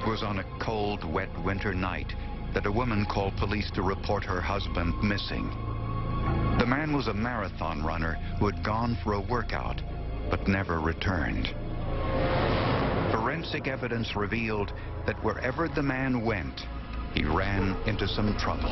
It was on a cold, wet winter night that a woman called police to report her husband missing. The man was a marathon runner who had gone for a workout but never returned. Forensic evidence revealed that wherever the man went, he ran into some trouble.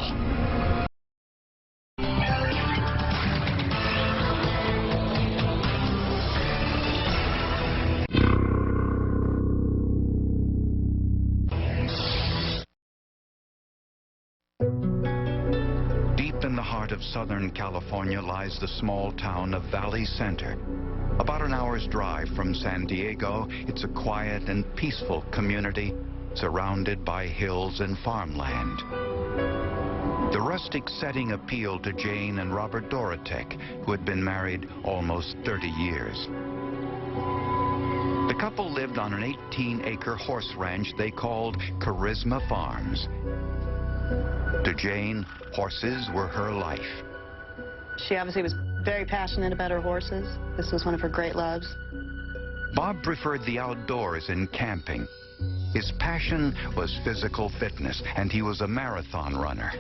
Deep in the heart of Southern California lies the small town of Valley Center. About an hour's drive from San Diego, it's a quiet and peaceful community surrounded by hills and farmland. The rustic setting appealed to Jane and Robert Dorotek, who had been married almost 30 years. The couple lived on an 18-acre horse ranch they called Charisma Farms. To Jane, horses were her life. She obviously was very passionate about her horses. This was one of her great loves. Bob preferred the outdoors and camping. His passion was physical fitness, and he was a marathon runner.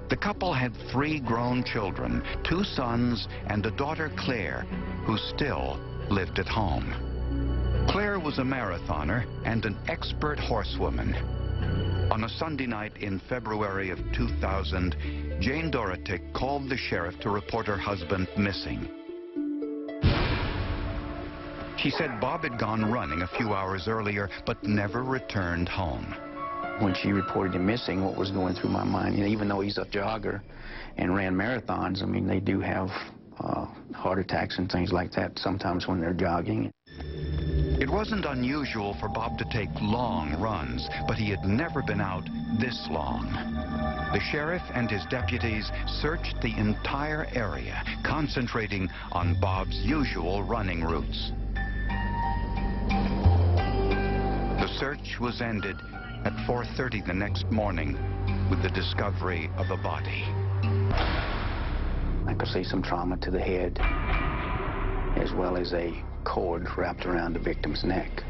The couple had 3 grown children, 2 sons and a daughter, Claire, who still lived at home. Claire was a marathoner and an expert horsewoman. On a Sunday night in February of 2000, Jane Dorotek called the sheriff to report her husband missing. She said Bob had gone running a few hours earlier, but never returned home. When she reported him missing, what was going through my mind, you know, even though he's a jogger and ran marathons, I mean, they do have heart attacks and things like that sometimes when they're jogging. It wasn't unusual for Bob to take long runs, but he had never been out this long. The sheriff and his deputies searched the entire area, concentrating on Bob's usual running routes. The search was ended at 4:30 the next morning with the discovery of a body. I could see some trauma to the head, as well as a cord wrapped around the victim's neck.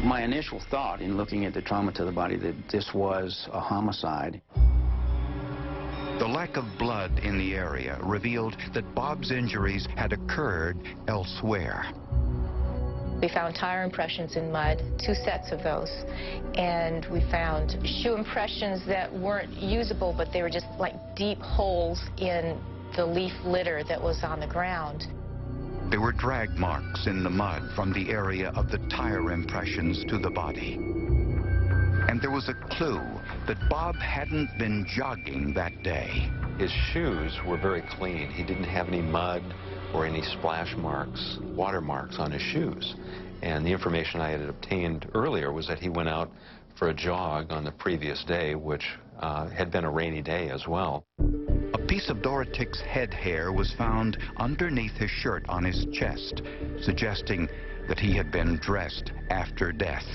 My initial thought in looking at the trauma to the body that this was a homicide. The lack of blood in the area revealed that Bob's injuries had occurred elsewhere. We found tire impressions in mud, 2 sets of those, and we found shoe impressions that weren't usable, but they were just like deep holes in the leaf litter that was on the ground. There were drag marks in the mud from the area of the tire impressions to the body. And there was a clue that Bob hadn't been jogging that day. His shoes were very clean. He didn't have any mud or any splash marks, water marks on his shoes. And the information I had obtained earlier was that he went out for a jog on the previous day, which had been a rainy day as well. A piece of Dorotek's head hair was found underneath his shirt on his chest, suggesting that he had been dressed after death.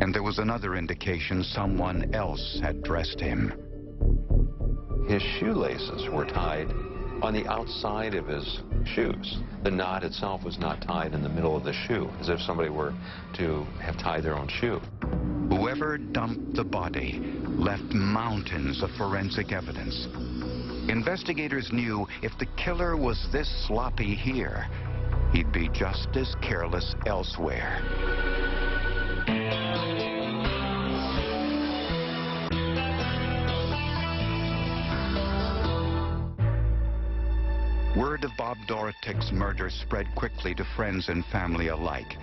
And there was another indication someone else had dressed him. His shoelaces were tied on the outside of his shoes. The knot itself was not tied in the middle of the shoe, as if somebody were to have tied their own shoe. Whoever dumped the body left mountains of forensic evidence. Investigators knew if the killer was this sloppy here, he'd be just as careless elsewhere. Word of Bob Dorotek's murder spread quickly to friends and family alike.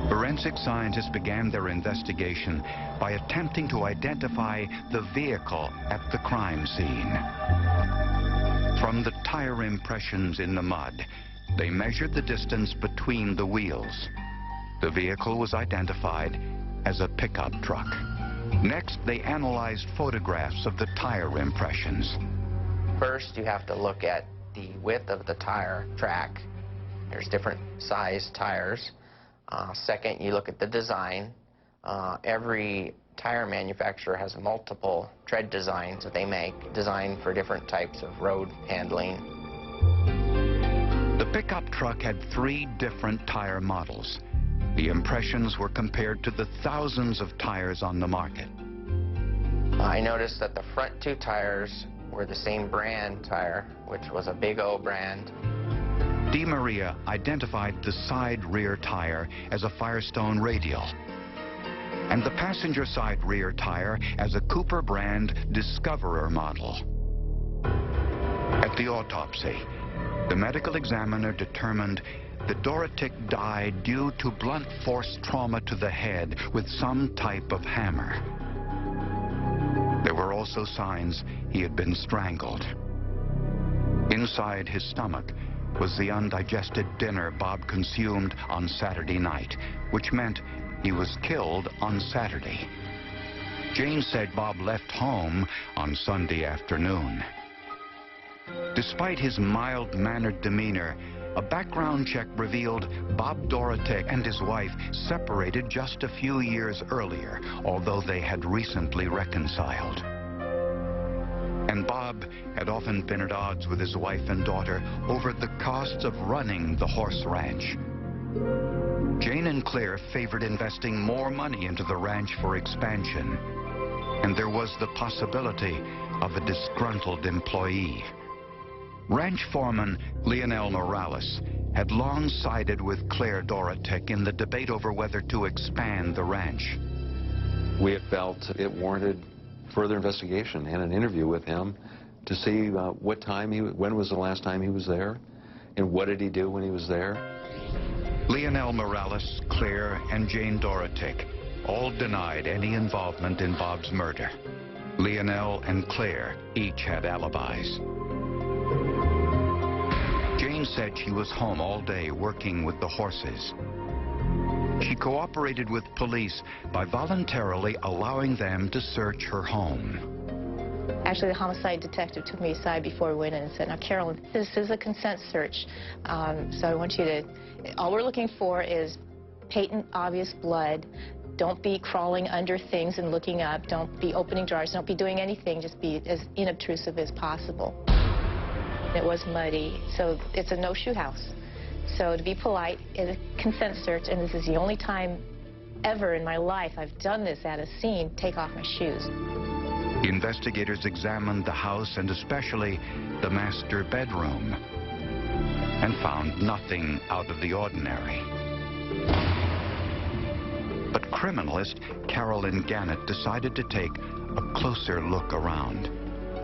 Forensic scientists began their investigation by attempting to identify the vehicle at the crime scene. From the tire impressions in the mud, they measured the distance between the wheels. The vehicle was identified as a pickup truck. Next, they analyzed photographs of the tire impressions. First, you have to look at the width of the tire track. There's different size tires. Second, you look at the design. Every tire manufacturer has multiple tread designs that they make, designed for different types of road handling. The pickup truck had 3 different tire models. The impressions were compared to the thousands of tires on the market. I noticed that the front two tires were the same brand tire, which was a Big O brand. DeMaria identified the side rear tire as a Firestone Radial and the passenger side rear tire as a Cooper brand Discoverer model. At the autopsy, the medical examiner determined that Dorotek died due to blunt force trauma to the head with some type of hammer. There were also signs he had been strangled. Inside his stomach was the undigested dinner Bob consumed on Saturday night, which meant he was killed on Saturday. Jane said Bob left home on Sunday afternoon. Despite his mild-mannered demeanor, a background check revealed Bob Dorotek and his wife separated just a few years earlier, although they had recently reconciled. And Bob had often been at odds with his wife and daughter over the costs of running the horse ranch. Jane and Claire favored investing more money into the ranch for expansion, and there was the possibility of a disgruntled employee. Ranch foreman Lionel Morales had long sided with Claire Dorotek in the debate over whether to expand the ranch. We had felt it warranted further investigation and an interview with him to see when was the last time he was there, and what did he do when he was there. Lionel Morales, Claire, and Jane Dorotek all denied any involvement in Bob's murder. Lionel and Claire each had alibis. Jane said she was home all day working with the horses. She cooperated with police by voluntarily allowing them to search her home. Actually, the homicide detective took me aside before we went in and said, "Now, Carolyn, this is a consent search, so I want you to, all we're looking for is patent, obvious blood. Don't be crawling under things and looking up. Don't be opening drawers. Don't be doing anything. Just be as inobtrusive as possible." It was muddy, so it's a no-shoe house. So to be polite, it's a consent search, and this is the only time ever in my life I've done this at a scene, take off my shoes. Investigators examined the house and especially the master bedroom and found nothing out of the ordinary. But criminalist Carolyn Gannett decided to take a closer look around,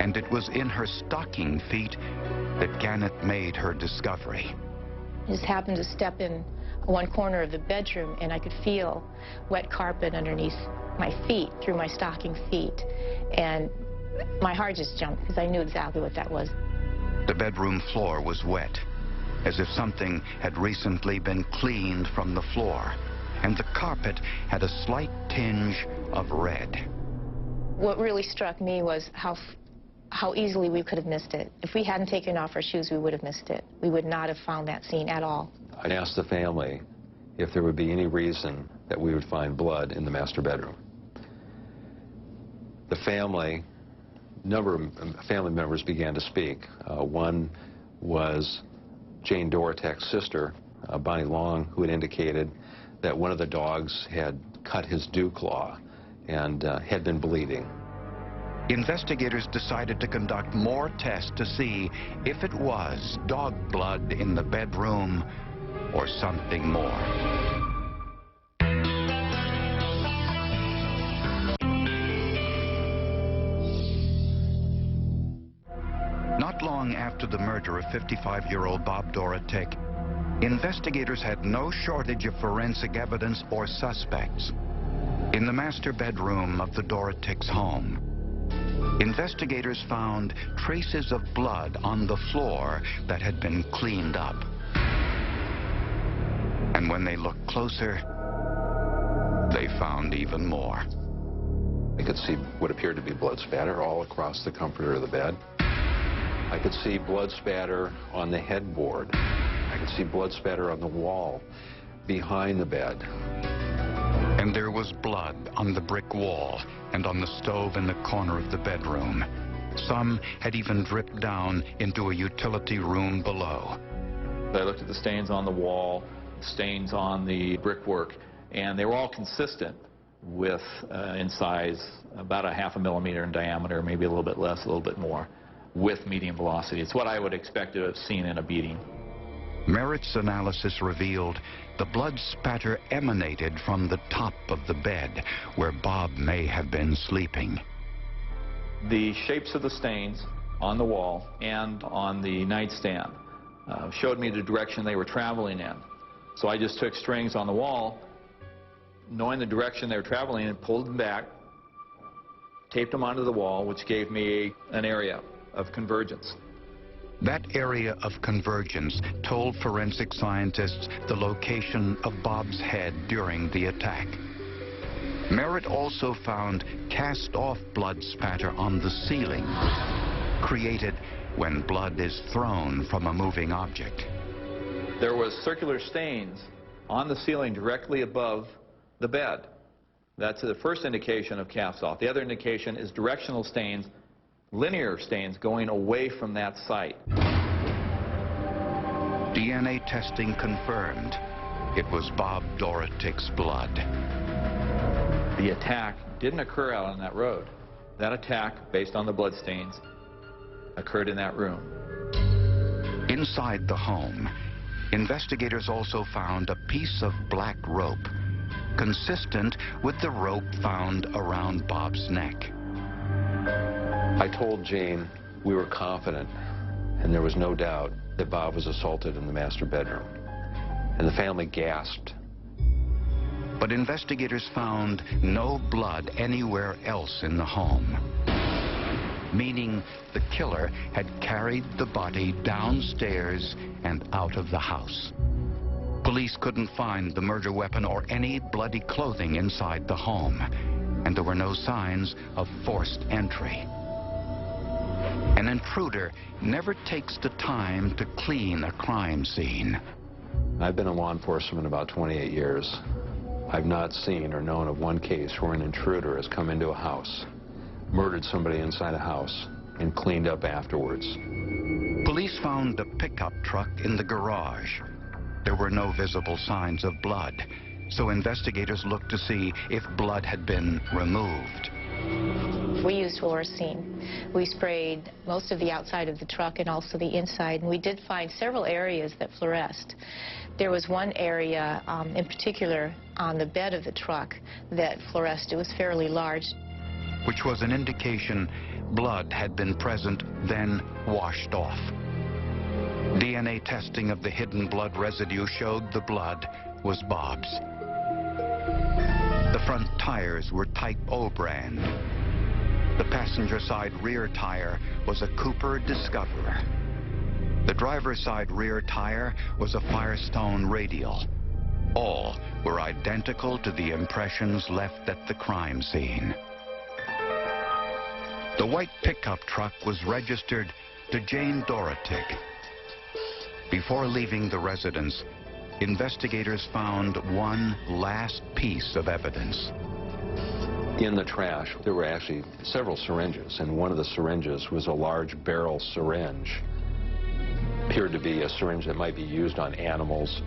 and it was in her stocking feet that Gannett made her discovery. I just happened to step in one corner of the bedroom, and I could feel wet carpet underneath my feet, through my stocking feet. And my heart just jumped because I knew exactly what that was. The bedroom floor was wet, as if something had recently been cleaned from the floor, and the carpet had a slight tinge of red. What really struck me was how easily we could have missed it. If we hadn't taken off our shoes, we would have missed it. We would not have found that scene at all. I asked the family if there would be any reason that we would find blood in the master bedroom. The family, number of family members began to speak. One was Jane Dorotek's sister, Bonnie Long, who had indicated that one of the dogs had cut his dew claw and had been bleeding. Investigators decided to conduct more tests to see if it was dog blood in the bedroom or something more. Not long after the murder of 55-year-old Bob Dorotek, investigators had no shortage of forensic evidence or suspects. In the master bedroom of the Dorotek's home, investigators found traces of blood on the floor that had been cleaned up. And when they looked closer, they found even more. I could see what appeared to be blood spatter all across the comforter of the bed. I could see blood spatter on the headboard. I could see blood spatter on the wall behind the bed. And there was blood on the brick wall and on the stove in the corner of the bedroom. Some had even dripped down into a utility room below. I looked at the stains on the wall, stains on the brickwork, and they were all consistent with, in size, about a ½ millimeter in diameter, maybe a little bit less, a little bit more, with medium velocity. It's what I would expect to have seen in a beating. Merritt's analysis revealed the blood spatter emanated from the top of the bed where Bob may have been sleeping. The shapes of the stains on the wall and on the nightstand showed me the direction they were traveling in. So I just took strings on the wall, knowing the direction they were traveling in, pulled them back, taped them onto the wall, which gave me an area of convergence. That area of convergence told forensic scientists the location of Bob's head during the attack. Merritt also found cast-off blood spatter on the ceiling, created when blood is thrown from a moving object. There was circular stains on the ceiling directly above the bed. That's the first indication of cast-off. The other indication is directional stains, linear stains going away from that site. DNA testing confirmed it was Bob Dorotik's blood. The attack didn't occur out on that road. That attack, based on the bloodstains, occurred in that room. Inside the home, investigators also found a piece of black rope, consistent with the rope found around Bob's neck. I told Jane we were confident, and there was no doubt, that Bob was assaulted in the master bedroom. And the family gasped. But investigators found no blood anywhere else in the home, meaning the killer had carried the body downstairs and out of the house. Police couldn't find the murder weapon or any bloody clothing inside the home, and there were no signs of forced entry. An intruder never takes the time to clean a crime scene. I've been in law enforcement about 28 years. I've not seen or known of one case where an intruder has come into a house, murdered somebody inside a house, and cleaned up afterwards. Police found a pickup truck in the garage. There were no visible signs of blood, so investigators looked to see if blood had been removed. We used fluorescein. We sprayed most of the outside of the truck and also the inside, and we did find several areas that fluoresced. There was one area in particular on the bed of the truck that fluoresced. It was fairly large. Which was an indication blood had been present, then washed off. DNA testing of the hidden blood residue showed the blood was Bob's. The front tires were Type O brand. The passenger side rear tire was a Cooper Discoverer. The driver's side rear tire was a Firestone Radial. All were identical to the impressions left at the crime scene. The white pickup truck was registered to Jane Dorotik. Before leaving the residence, investigators found one last piece of evidence. In the trash, there were actually several syringes, and one of the syringes was a large barrel syringe. Appeared to be a syringe that might be used on animals.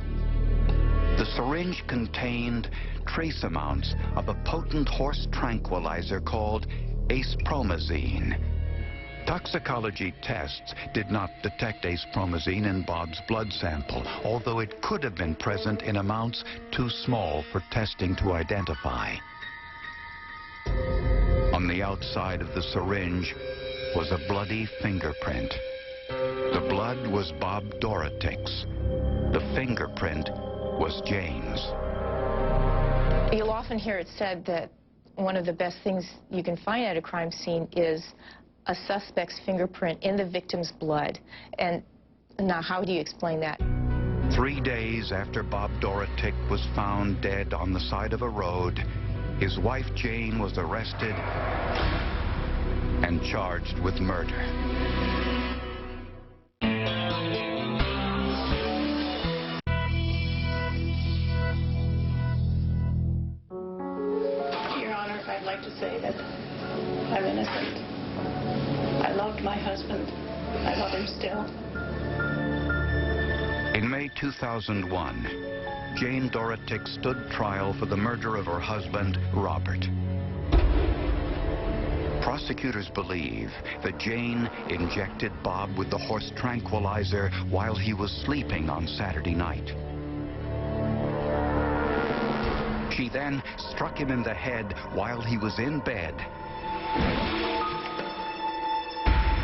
The syringe contained trace amounts of a potent horse tranquilizer called acepromazine. Toxicology tests did not detect acepromazine in Bob's blood sample, although it could have been present in amounts too small for testing to identify. On the outside of the syringe was a bloody fingerprint. The blood was Bob Dorotik's. The fingerprint was Jane's. You'll often hear it said that one of the best things you can find at a crime scene is a suspect's fingerprint in the victim's blood. And now, how do you explain that? 3 days after Bob Dorotik was found dead on the side of a road, his wife Jane was arrested and charged with murder. Your Honor, I'd like to say that I'm innocent. I loved my husband. I love him still. In May 2001, Jane Dorotek stood trial for the murder of her husband, Robert. Prosecutors believe that Jane injected Bob with the horse tranquilizer while he was sleeping on Saturday night. She then struck him in the head while he was in bed,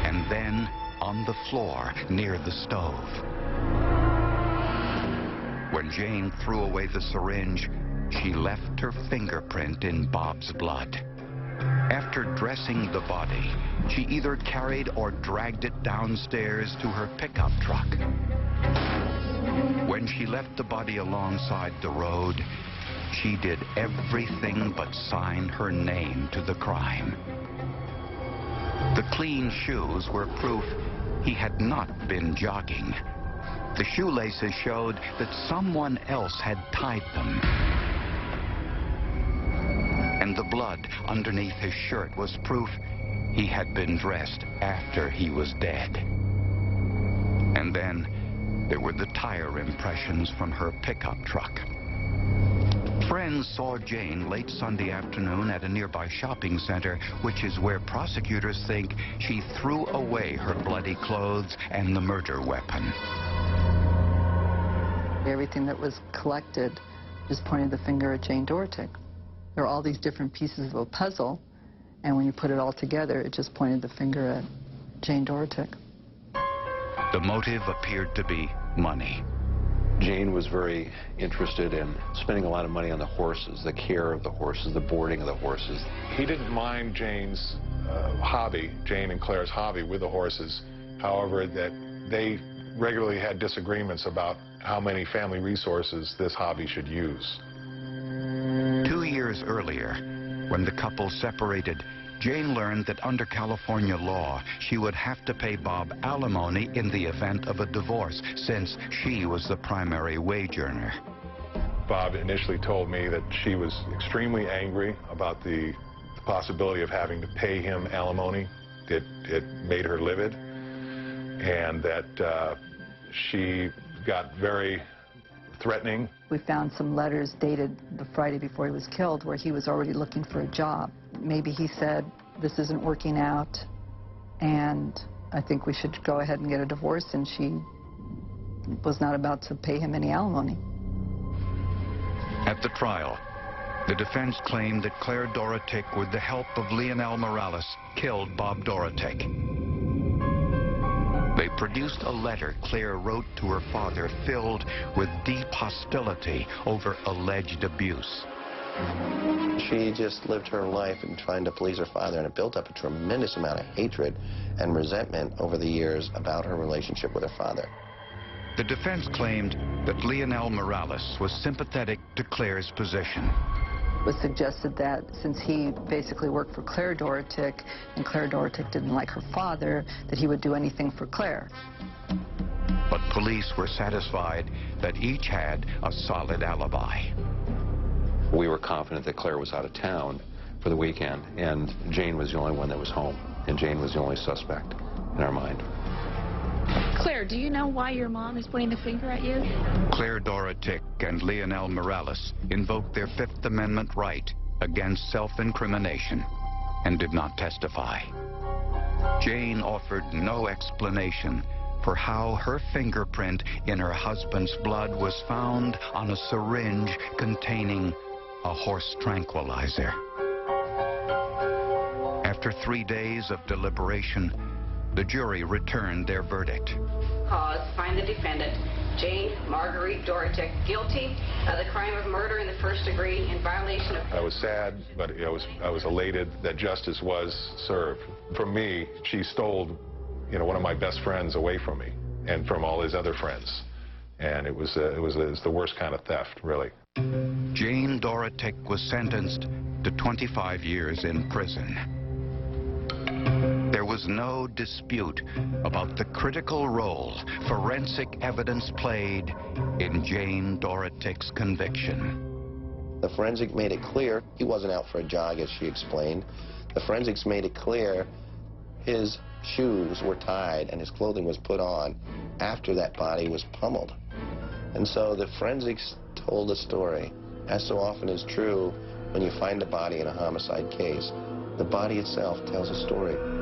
and then on the floor near the stove. When Jane threw away the syringe, she left her fingerprint in Bob's blood. After dressing the body, she either carried or dragged it downstairs to her pickup truck. When she left the body alongside the road, she did everything but sign her name to the crime. The clean shoes were proof he had not been jogging. The shoelaces showed that someone else had tied them. And the blood underneath his shirt was proof he had been dressed after he was dead. And then there were the tire impressions from her pickup truck. Friends saw Jane late Sunday afternoon at a nearby shopping center, which is where prosecutors think she threw away her bloody clothes and the murder weapon. Everything that was collected just pointed the finger at Jane Dorotek. There are all these different pieces of a puzzle, and when you put it all together, it just pointed the finger at Jane Dorotek. The motive appeared to be money. Jane was very interested in spending a lot of money on the horses, the care of the horses, the boarding of the horses. He didn't mind Jane's hobby, Jane and Claire's hobby with the horses. However, that they regularly had disagreements about how many family resources this hobby should use. 2 years earlier, when the couple separated, Jane learned that under California law, she would have to pay Bob alimony in the event of a divorce, since she was the primary wage earner. Bob initially told me that she was extremely angry about the possibility of having to pay him alimony. It made her livid, and that she got very threatening. We found some letters dated the Friday before he was killed where he was already looking for a job. Maybe he said, this isn't working out, and I think we should go ahead and get a divorce, and she was not about to pay him any alimony. At the trial, the defense claimed that Claire Dorotek, with the help of Lionel Morales, killed Bob Dorotek. They produced a letter Claire wrote to her father filled with deep hostility over alleged abuse. She just lived her life in trying to please her father, and it built up a tremendous amount of hatred and resentment over the years about her relationship with her father. The defense claimed that Lionel Morales was sympathetic to Claire's position. It was suggested that since he basically worked for Claire Dorotek, and Claire Dorotek didn't like her father, that he would do anything for Claire. But police were satisfied that each had a solid alibi. We were confident that Claire was out of town for the weekend, and Jane was the only one that was home, and Jane was the only suspect in our mind. Claire, do you know why your mom is pointing the finger at you? Claire Dorotek and Lionel Morales invoked their Fifth Amendment right against self-incrimination and did not testify. Jane offered no explanation for how her fingerprint in her husband's blood was found on a syringe containing a horse tranquilizer. After 3 days of deliberation, the jury returned their verdict. Cause, find the defendant, Jane Marguerite Dorotek, guilty of the crime of murder in the first degree in violation of... I was sad, but I was elated that justice was served. For me, she stole, one of my best friends away from me and from all his other friends. And it was the worst kind of theft, really. Jane Dorotek was sentenced to 25 years in prison. There was no dispute about the critical role forensic evidence played in Jane Dorotek's conviction. The forensic made it clear he wasn't out for a jog, as she explained. The forensics made it clear his shoes were tied and his clothing was put on after that body was pummeled. And so the forensics told a story. As so often is true when you find a body in a homicide case, the body itself tells a story.